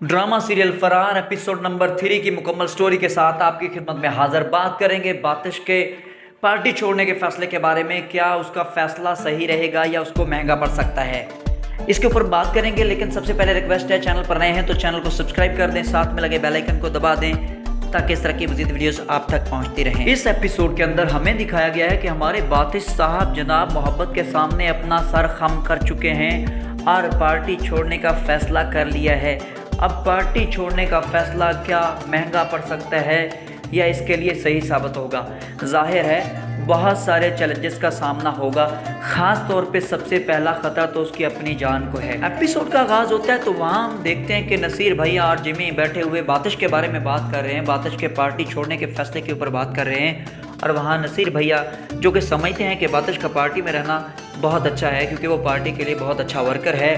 Drama serial फरार episode number 3 की मुकम्मल स्टोरी के साथ आपकी खिदमत में हाजिर। बात करेंगे बातिश के पार्टी छोड़ने के फैसले के बारे में। क्या उसका फैसला सही रहेगा या उसको महंगा पड़ सकता है, इसके ऊपर बात करेंगे। लेकिन सबसे पहले रिक्वेस्ट है, चैनल पर नए हैं तो चैनल को सब्सक्राइब कर दें, साथ में लगे बेल आइकन को दबा दें ताकि इस तरह की मज़ीद वीडियोस आप तक पहुंचती रहें। इस एपिसोड के अंदर हमें दिखाया गया है कि हमारे बातिश साहब जनाब मोहब्बत के सामने अपना सर खम कर चुके हैं और पार्टी छोड़ने का फैसला कर लिया है। अब पार्टी छोड़ने का फ़ैसला क्या महंगा पड़ सकता है या इसके लिए सही साबित होगा। जाहिर है बहुत सारे चैलेंजेस का सामना होगा, ख़ास तौर पे सबसे पहला ख़तरा तो उसकी अपनी जान को है। एपिसोड का आगाज़ होता है तो वहाँ हम देखते हैं कि नसीर भैया और जिमी बैठे हुए बातिश के बारे में बात कर रहे हैं, बातिश के पार्टी छोड़ने के फ़ैसले के ऊपर बात कर रहे हैं। और वहाँ नसीर भैया जो कि समझते हैं कि बातिश का पार्टी में रहना बहुत अच्छा है क्योंकि वो पार्टी के लिए बहुत अच्छा वर्कर है,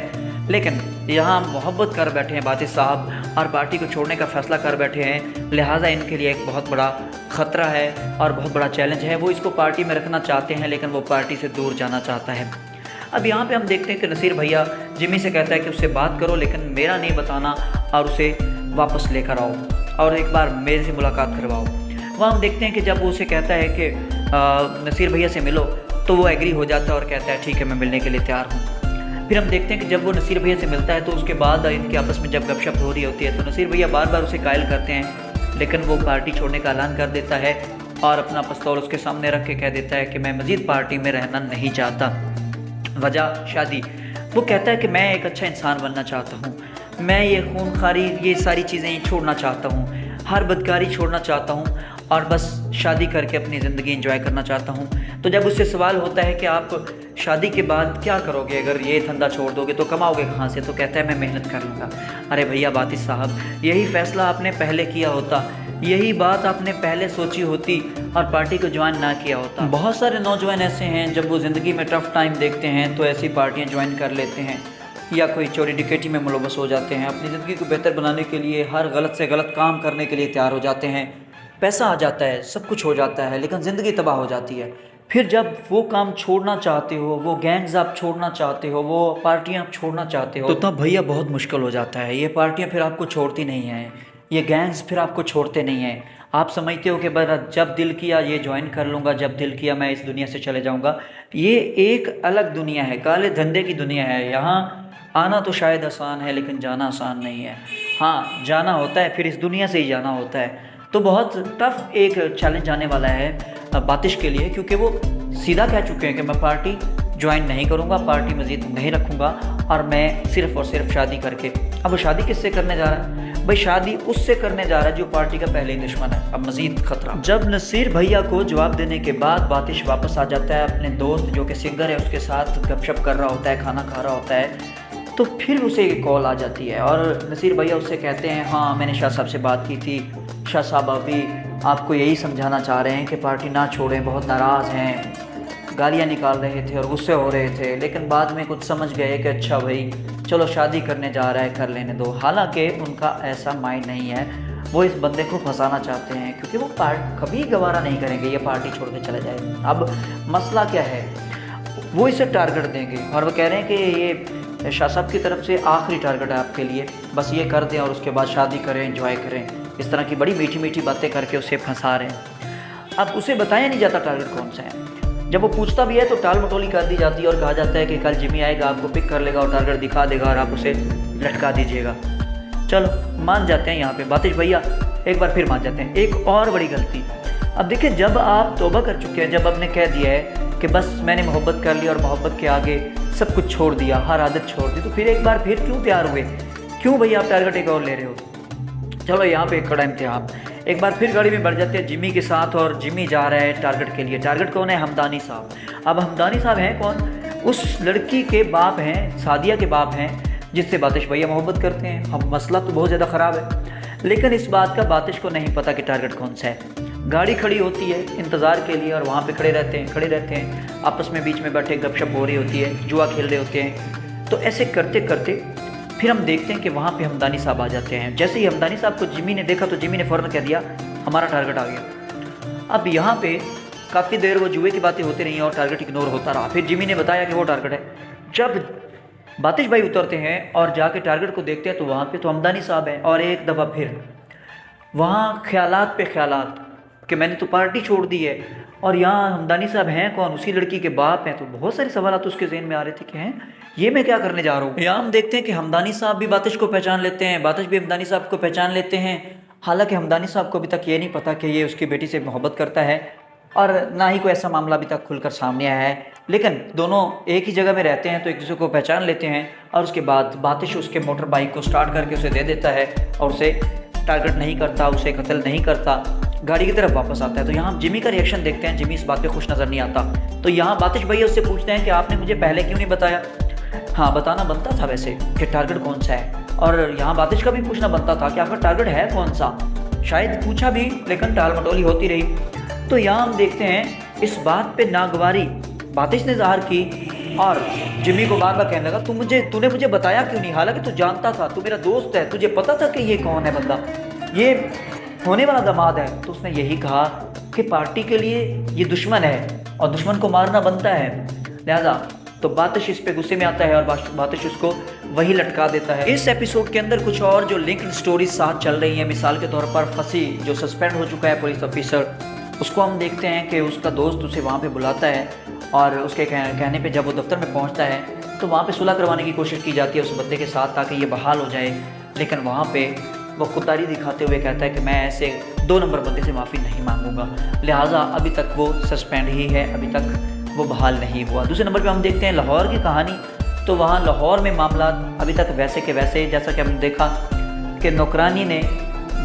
लेकिन यहाँ मोहब्बत कर बैठे हैं बातिश साहब और पार्टी को छोड़ने का फ़ैसला कर बैठे हैं। लिहाजा इनके लिए एक बहुत बड़ा ख़तरा है और बहुत बड़ा चैलेंज है। वो इसको पार्टी में रखना चाहते हैं लेकिन वो पार्टी से दूर जाना चाहता है। अब यहाँ पे हम देखते हैं कि नसीर भैया जिमी से कहता है कि उससे बात करो लेकिन मेरा नहीं बताना और उसे वापस लेकर आओ और एक बार मेरे से मुलाकात करवाओ। वहाँ हम देखते हैं कि जब वो उसे कहता है कि नसीर भैया से मिलो तो वो एग्री हो जाता है और कहता है ठीक है मैं मिलने के लिए तैयार हूँ। फिर हम देखते हैं कि जब वो नसीर भैया से मिलता है तो उसके बाद इनके आपस में जब गपशप हो रही होती है तो नसीर भैया बार बार उसे कायल करते हैं, लेकिन वो पार्टी छोड़ने का ऐलान कर देता है और अपना पिस्तौल उसके सामने रख के कह देता है कि मैं मज़ीद पार्टी में रहना नहीं चाहता। वजह शादी। वो कहता है कि मैं एक अच्छा इंसान बनना चाहता हूँ, मैं ये खूनखारी ये सारी चीज़ें छोड़ना चाहता हूँ, हर बदकारी छोड़ना चाहता हूँ और बस शादी करके अपनी ज़िंदगी एंजॉय करना चाहता हूँ। तो जब उससे सवाल होता है कि आप शादी के बाद क्या करोगे, अगर ये धंधा छोड़ दोगे तो कमाओगे कहाँ से, तो कहता है मैं मेहनत कर लूँगा। अरे भैया बातिश साहब, यही फ़ैसला आपने पहले किया होता, यही बात आपने पहले सोची होती और पार्टी को ज्वाइन ना किया होता। बहुत सारे नौजवान ऐसे हैं जब वो ज़िंदगी में टफ़ टाइम देखते हैं तो ऐसी पार्टियाँ ज्वाइन कर लेते हैं या कोई चोरी डिकेटी में मुलव्वस हो जाते हैं। अपनी ज़िंदगी को बेहतर बनाने के लिए हर गलत से गलत काम करने के लिए तैयार हो जाते हैं। पैसा आ जाता है, सब कुछ हो जाता है, लेकिन ज़िंदगी तबाह हो जाती है। फिर जब वो काम छोड़ना चाहते हो, वो गैंग्स आप छोड़ना चाहते हो, वो पार्टियाँ आप छोड़ना चाहते हो, तो तब भैया बहुत मुश्किल हो जाता है। ये पार्टियाँ फिर आपको छोड़ती नहीं हैं, ये गैंग्स फिर आपको छोड़ते नहीं हैं। आप समझते हो कि बस जब दिल किया ये ज्वाइन कर लूँगा, जब दिल किया मैं इस दुनिया से चले जाऊँगा। ये एक अलग दुनिया है, काले धंधे की दुनिया है। यहाँ आना तो शायद आसान है लेकिन जाना आसान नहीं है। हाँ, जाना होता है, फिर इस दुनिया से ही जाना होता है। तो बहुत टफ एक चैलेंज आने वाला है बातिश के लिए, क्योंकि वो सीधा कह चुके हैं कि मैं पार्टी ज्वाइन नहीं करूँगा, पार्टी मज़ीद नहीं रखूँगा और मैं सिर्फ़ और सिर्फ शादी करके। अब वो शादी किससे करने जा रहा है भाई? शादी उससे करने जा रहा है जो पार्टी का पहले ही दुश्मन है। अब मज़ीद ख़तरा। जब नसीर भैया को जवाब देने के बाद बातिश वापस आ जाता है अपने दोस्त जो कि सिंगर है उसके साथ गपशप कर रहा होता है, खाना खा रहा होता है, तो फिर उसे एक कॉल आ जाती है और नसीर भैया उससे कहते हैं हाँ मैंने शाह साहब से बात की थी, शाह साहब अभी आपको यही समझाना चाह रहे हैं कि पार्टी ना छोड़ें, बहुत नाराज़ हैं, गालियाँ निकाल रहे थे और गुस्से हो रहे थे, लेकिन बाद में कुछ समझ गए कि अच्छा भाई चलो शादी करने जा रहा है, कर लेने दो। हालांकि उनका ऐसा माइंड नहीं है, वो इस बंदे को फंसाना चाहते हैं क्योंकि वो कभी गवारा नहीं करेंगे ये पार्टी छोड़ के चले जाए। अब मसला क्या है, वो इसे टारगेट देंगे और वो कह रहे हैं कि ये शाह साहब की तरफ से आखिरी टारगेट है आपके लिए, बस ये कर दें और उसके बाद शादी करें, एंजॉय करें। इस तरह की बड़ी मीठी मीठी बातें करके उसे फंसा रहे हैं। अब उसे बताया नहीं जाता टारगेट कौन सा है। जब वो पूछता भी है तो टाल मटोली कर दी जाती है और कहा जाता है कि कल जिमी आएगा, आपको पिक कर लेगा और टारगेट दिखा देगा और आप उसे लटका दीजिएगा। चलो मान जाते हैं यहाँ पे बातिश भैया, एक बार फिर मान जाते हैं। एक और बड़ी गलती, अब देखिए जब आप तौबा कर चुके हैं, जब आपने कह दिया है कि बस मैंने मोहब्बत कर ली और मोहब्बत के आगे सब कुछ छोड़ दिया, हर आदत छोड़ दी, तो फिर एक बार फिर क्यों तैयार हुए? क्यों भैया आप टारगेट एक और ले रहे हो? चलो यहाँ पे एक खड़ा इम्तिहान। एक बार फिर गाड़ी में बढ़ जाते हैं जिमी के साथ और जिमी जा रहा है टारगेट के लिए। टारगेट कौन है? हमदानी साहब। अब हमदानी साहब हैं कौन? उस लड़की के बाप हैं, सादिया के बाप हैं जिससे बातिश भैया मोहब्बत करते हैं। अब मसला तो बहुत ज़्यादा ख़राब है, लेकिन इस बात का बातिश को नहीं पता कि टारगेट कौन सा है। गाड़ी खड़ी होती है इंतज़ार के लिए और वहाँ पे खड़े रहते हैं आपस में, बीच में बैठे गपशप हो रही होती है, जुआ खेल रहे होते हैं। तो ऐसे करते करते फिर हम देखते हैं कि वहाँ पे हमदानी साहब आ जाते हैं। जैसे ही हमदानी साहब को जिमी ने देखा तो जिमी ने फ़ौरन कह दिया हमारा टारगेट आ गया। अब यहाँ पे काफ़ी देर वो जुए की बातें होती रही और टारगेट इग्नोर होता रहा। फिर जिमी ने बताया कि वो टारगेट है। जब बातिश भाई उतरते हैं और जाके टारगेट को देखते हैं तो वहाँ पे तो हमदानी साहब हैं और एक दफ़ा फिर वहाँ ख्यालात पे ख्यालात कि मैंने तो पार्टी छोड़ दी है और यहाँ हमदानी साहब हैं कौन, उसी लड़की के बाप हैं। तो बहुत सारे सवाल उसके ज़हन में आ रहे थे कि हैं ये मैं क्या करने जा रहा हूँ। यहाँ हम देखते हैं कि हमदानी साहब भी बातिश को पहचान लेते हैं, बातिश भी हमदानी साहब को पहचान लेते हैं। हालांकि हमदानी साहब को अभी तक ये नहीं पता कि ये उसकी बेटी से मोहब्बत करता है और ना ही कोई ऐसा मामला अभी तक खुलकर सामने आया है, लेकिन दोनों एक ही जगह में रहते हैं तो एक दूसरे को पहचान लेते हैं। और उसके बाद बातिश उसके मोटर बाइक को स्टार्ट करके उसे दे देता है और उसे टारगेट नहीं करता, उसे कत्ल नहीं करता, गाड़ी की तरफ वापस आता है। तो यहाँ जिमी का रिएक्शन देखते हैं। जिमी इस बात पे खुश नज़र नहीं आता। तो यहाँ बातिश भैया उससे पूछते हैं कि आपने मुझे पहले क्यों नहीं बताया। हाँ, बताना बनता था वैसे कि टारगेट कौन सा है, और यहाँ बातिश का भी पूछना बनता था कि आपका टारगेट है कौन सा। शायद पूछा भी लेकिन टाल मटोली होती रही। तो यहाँ हम देखते हैं इस बात पे नागवारी बातिश ने ज़ाहिर की और जिमी को बार बार कहने लगा तूने मुझे बताया क्यों नहीं, हालांकि तू जानता था, तू मेरा दोस्त है, तुझे पता था कि ये कौन है बंदा, ये होने वाला दामाद है। तो उसने यही कहा कि पार्टी के लिए ये दुश्मन है और दुश्मन को मारना बनता है, लिहाजा तो बातिश इस पे गुस्से में आता है और बातिश उसको वही लटका देता है। इस एपिसोड के अंदर कुछ और जो लिंक्ड स्टोरीज साथ चल रही हैं, मिसाल के तौर पर फंसी जो सस्पेंड हो चुका है पुलिस ऑफिसर, उसको हम देखते हैं कि उसका दोस्त उसे वहाँ पे बुलाता है और उसके कहने पे जब वो दफ्तर में पहुँचता है तो वहाँ पे सुलह करवाने की कोशिश की जाती है उस बंदे के साथ ताकि ये बहाल हो जाए। लेकिन वहाँ पे वो खुददारी दिखाते हुए कहता है कि मैं ऐसे 2 नंबर बंदे से माफ़ी नहीं मांगूंगा, लिहाजा अभी तक वो सस्पेंड ही है, अभी तक वो बहाल नहीं हुआ। दूसरे नंबर पे हम देखते हैं लाहौर की कहानी। तो वहाँ लाहौर में मामला अभी तक वैसे के वैसे, जैसा कि हमने देखा कि नौकरानी ने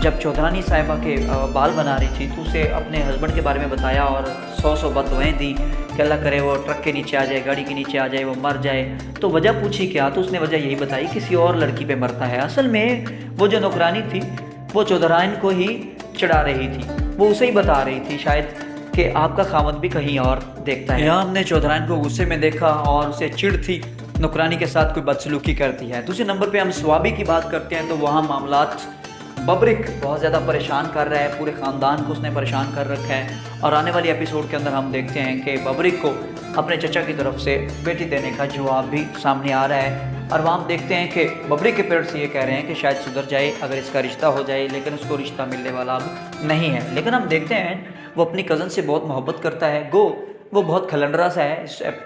जब चौधरानी साहिबा के बाल बना रही थी तो उसे अपने हस्बैंड के बारे में बताया और 100 बददुआएं दी कि अल्लाह करे वो ट्रक के नीचे आ जाए, गाड़ी के नीचे आ जाए, वो मर जाए। तो वजह पूछी क्या, तो उसने वजह यही बताई किसी और लड़की पे मरता है। असल में वो जो नौकरानी थी वो चौधराइन को ही चढ़ा रही थी, वो उसे ही बता रही थी शायद कि आपका खामद भी कहीं और देखता है। यहाँ हमने चौधराइन को गुस्से में देखा और उसे चिढ़ थी, नौकरानी के साथ कोई बदसलूकी करती है। दूसरे नंबर पे हम स्वाबी की बात करते हैं तो वहाँ मामलात बबरिक बहुत ज़्यादा परेशान कर रहा है, पूरे ख़ानदान को उसने परेशान कर रखा है। और आने वाली एपिसोड के अंदर हम देखते हैं कि बबरिक को अपने चचा की तरफ से बेटी देने का जवाब भी सामने आ रहा है। और वहाँ हम देखते हैं कि बबरिक के पेरेंट्स ये कह रहे हैं कि शायद सुधर जाए अगर इसका रिश्ता हो जाए, लेकिन उसको रिश्ता मिलने वाला अब नहीं है। लेकिन हम देखते हैं वो अपनी कज़न से बहुत मोहब्बत करता है। गो वो बहुत खलंडरा सा है।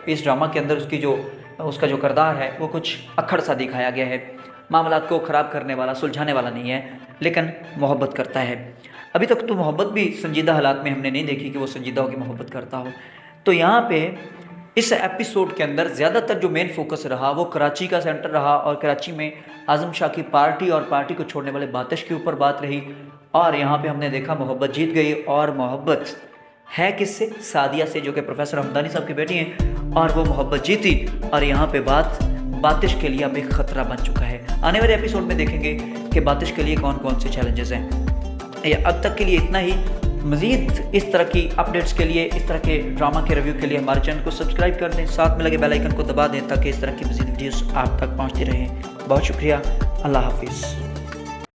इस ड्रामा के अंदर उसका जो किरदार है वो कुछ अक्खड़ सा दिखाया गया है, मामलात को ख़राब करने वाला, सुलझाने वाला नहीं है, लेकिन मोहब्बत करता है। अभी तक तो मोहब्बत भी संजीदा हालात में हमने नहीं देखी कि वो संजीदा होकर मोहब्बत करता हो। तो यहाँ पे इस एपिसोड के अंदर ज़्यादातर जो मेन फोकस रहा वो कराची का सेंटर रहा और कराची में आज़म शाह की पार्टी और पार्टी को छोड़ने वाले बातिश के ऊपर बात रही। और यहाँ पे हमने देखा मोहब्बत जीत गई, और मोहब्बत है किससे, सादिया से, जो कि प्रोफेसर हमदानी साहब की बेटी हैं, और वो मोहब्बत जीती। और यहाँ पे बातिश के लिए अब एक ख़तरा बन चुका है। आने वाले एपिसोड में देखेंगे कि बातिश के लिए कौन कौन से चैलेंजेस हैं। अब तक के लिए इतना ही। मज़ीद इस तरह की अपडेट्स के लिए, इस तरह के ड्रामा के रिव्यू के लिए हमारे चैनल को सब्सक्राइब कर दें, साथ में लगे बेल आइकन को दबा दें ताकि इस तरह की मज़ीद वीडियोस आप तक पहुंचती रहें। बहुत शुक्रिया, अल्लाह हाफिज़।